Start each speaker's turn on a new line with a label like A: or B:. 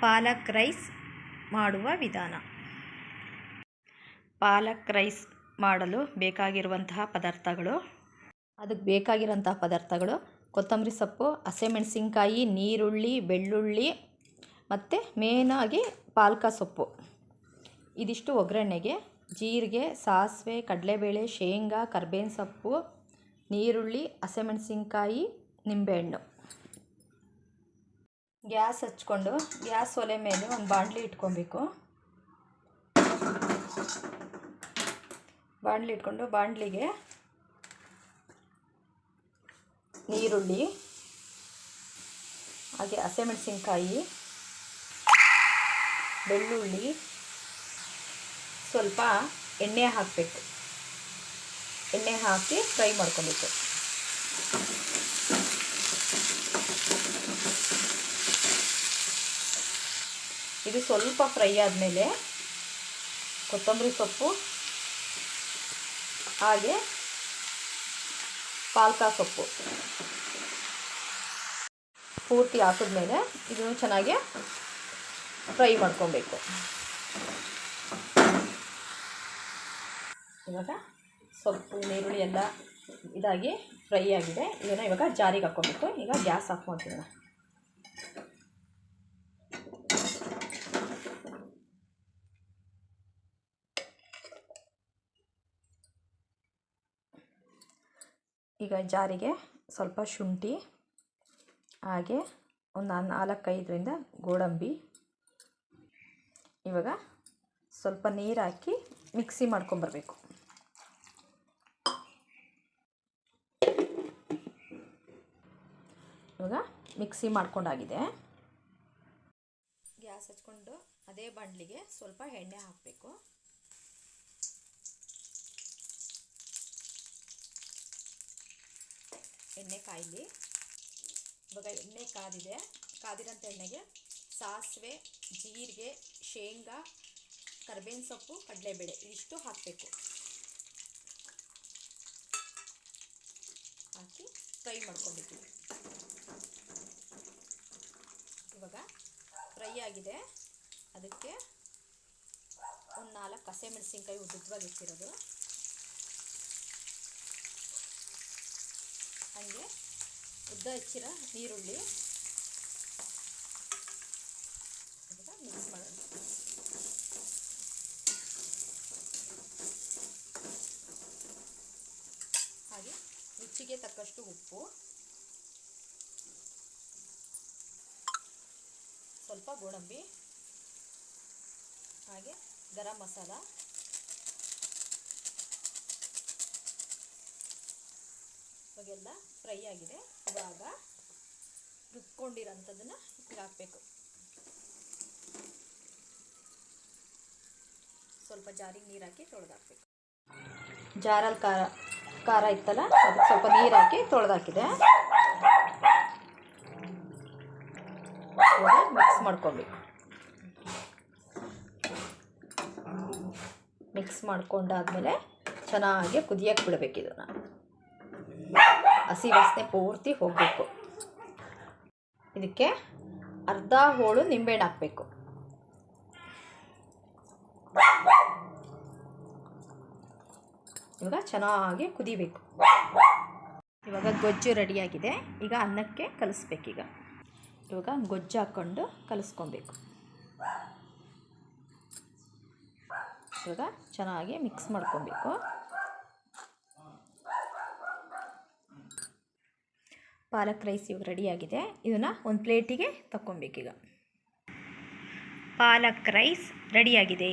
A: ಪಾಲಕ್ rice ಮಾಡುವ ವಿಧಾನ. ಪಾಲಕ್ rice ಮಾಡಲು ಬೇಕಾಗಿರುವಂತಹ ಪದಾರ್ಥಗಳು, ಕೊತ್ತಂಬರಿ ಸೊಪ್ಪು, ಹಸಿಮೆಣಸಿನ್ಕಾಯಿ, ನೀರುಳ್ಳಿ, ಬೆಳ್ಳುಳ್ಳಿ ಮತ್ತು ಮೇನಾಗಿ ಪಾಲಕ ಸೊಪ್ಪು. ಇದಿಷ್ಟು ಒಗ್ಗರಣೆಗೆ ಜೀರಿಗೆ, ಸಾಸಿವೆ, ಕಡಲೆಬೇಳೆ, ಶೇಂಗಾ, ಕರ್ಬೇವಿನ ಸೊಪ್ಪು, ನೀರುಳ್ಳಿ, ಹಸಿಮೆಣಸಿನ್ಕಾಯಿ, ನಿಂಬೆಹಣ್ಣು. ಗ್ಯಾಸ್ ಹಚ್ಕೊಂಡು ಗ್ಯಾಸ್ ಒಲೆ ಮೇಲೆ ಒಂದು ಬಾಣಲಿ ಇಟ್ಕೊಬೇಕು. ಬಾಣಲಿಗೆ ನೀರುಳ್ಳಿ, ಹಾಗೆ ಹಸಿಮೆಣಸಿನ್ಕಾಯಿ, ಬೆಳ್ಳುಳ್ಳಿ, ಸ್ವಲ್ಪ ಎಣ್ಣೆ ಹಾಕಬೇಕು. ಎಣ್ಣೆ ಹಾಕಿ ಫ್ರೈ ಮಾಡ್ಕೊಬೇಕು. ಇದು ಸ್ವಲ್ಪ ಫ್ರೈ ಆದಮೇಲೆ ಕೊತ್ತಂಬರಿ ಸೊಪ್ಪು ಹಾಗೆ ಪಾಲಕ ಸೊಪ್ಪು ಪೂರ್ತಿ ಹಾಕಿದ್ಮೇಲೆ ಇದನ್ನು ಚೆನ್ನಾಗಿ ಫ್ರೈ ಮಾಡ್ಕೊಬೇಕು. ಇವಾಗ ಸೊಪ್ಪು, ನೀರುಳ್ಳಿ ಎಲ್ಲ ಇದಾಗಿ ಫ್ರೈ ಆಗಿದೆ. ಇದನ್ನು ಇವಾಗ ಜಾರಿಗೆ ಹಾಕ್ಕೊಬೇಕು. ಈಗ ಗ್ಯಾಸ್ ಆಫ್ ಮಾಡ್ತೀನಿ. ಈಗ ಜಾರಿಗೆ ಸ್ವಲ್ಪ ಶುಂಠಿ, ಹಾಗೆ ಒಂದು 4-5ರಿಂದ ಗೋಡಂಬಿ, ಇವಾಗ ಸ್ವಲ್ಪ ನೀರು ಹಾಕಿ ಮಿಕ್ಸಿ ಮಾಡ್ಕೊಂಬರ್ಬೇಕು. ಇವಾಗ ಮಿಕ್ಸಿ ಮಾಡ್ಕೊಂಡಾಗಿದೆ. ಗ್ಯಾಸ್ ಹಚ್ಕೊಂಡು ಅದೇ ಬಾಣಲಿಗೆ ಸ್ವಲ್ಪ ಎಣ್ಣೆ ಹಾಕಬೇಕು. ಎಣ್ಣೆ ಕಾಯಲಿ. ಇವಾಗ ಎಣ್ಣೆ ಕಾದಿರೋಂಥ ಎಣ್ಣೆಗೆ ಸಾಸಿವೆ, ಜೀರಿಗೆ, ಶೇಂಗಾ, ಕರ್ಬೇವಿನ ಸೊಪ್ಪು, ಕಡಲೆಬೇಳೆ ಇದಿಷ್ಟು ಹಾಕಬೇಕು. ಹಾಕಿ ಫ್ರೈ ಮಾಡ್ಕೊಂಡಿದ್ದೀವಿ. ಇವಾಗ ಫ್ರೈ ಆಗಿದೆ. ಅದಕ್ಕೆ ಒಂದು 4 ಹಸಿಮೆಣಸಿನ್ಕಾಯಿ ಉದ್ದುದ್ದವಾಗಿ ಇಟ್ಟಿರೋದು, ಹಾಗೆ ಉದ್ದ ಹೆಚ್ಚಿರೋ ನೀರುಳ್ಳಿ ಮಿಕ್ಸ್ ಮಾಡೋಣ. ಹಾಗೆ ರುಚಿಗೆ ತಕ್ಕಷ್ಟು ಉಪ್ಪು, ಸ್ವಲ್ಪ ಗೋಡಂಬಿ, ಹಾಗೆ ಗರಂ ಮಸಾಲ, ಇವಾಗೆಲ್ಲ ಫ್ರೈ ಆಗಿದೆ. ಇವಾಗ ರುಬ್ಕೊಂಡಿರೋಂಥದ್ದನ್ನು ಈಗ ಹಾಕಬೇಕು. ಸ್ವಲ್ಪ ಜಾರಿಗೆ ನೀರು ಹಾಕಿ ತೊಳೆದಾಕಬೇಕು. ಜಾರಲ್ಲಿ ಖಾರ ಇತ್ತಲ್ಲ, ಅದಕ್ಕೆ ಸ್ವಲ್ಪ ನೀರು ಹಾಕಿ ತೊಳೆದಾಕಿದೆ. ಮಿಕ್ಸ್ ಮಾಡ್ಕೊಬೇಕು. ಮಿಕ್ಸ್ ಮಾಡ್ಕೊಂಡಾದ್ಮೇಲೆ ಚೆನ್ನಾಗಿ ಕುದಿಯಕ್ಕೆ ಬಿಡಬೇಕು. ಇದನ್ನು ಹಸಿ ವಾಸನೆ ಪೂರ್ತಿ ಹೋಗಬೇಕು. ಇದಕ್ಕೆ ಅರ್ಧ ಹೋಳು ನಿಂಬೆಹಣ್ಣು ಹಾಕಬೇಕು. ಇವಾಗ ಚೆನ್ನಾಗಿ ಕುದಿಬೇಕು. ಇವಾಗ ಗೊಜ್ಜು ರೆಡಿಯಾಗಿದೆ. ಈಗ ಅನ್ನಕ್ಕೆ ಕಲಿಸ್ಬೇಕೀಗ. ಇವಾಗ ಗೊಜ್ಜು ಹಾಕ್ಕೊಂಡು ಕಲಿಸ್ಕೊಬೇಕು. ಇವಾಗ ಚೆನ್ನಾಗಿ ಮಿಕ್ಸ್ ಮಾಡ್ಕೊಬೇಕು. ಪಾಲಕ್ ರೈಸ್ ಇವಾಗ ರೆಡಿಯಾಗಿದೆ. ಇದನ್ನು ಒಂದು ಪ್ಲೇಟಿಗೆ ತಗೊಬೇಕೀಗ. ಪಾಲಕ್ ರೈಸ್ ರೆಡಿಯಾಗಿದೆ.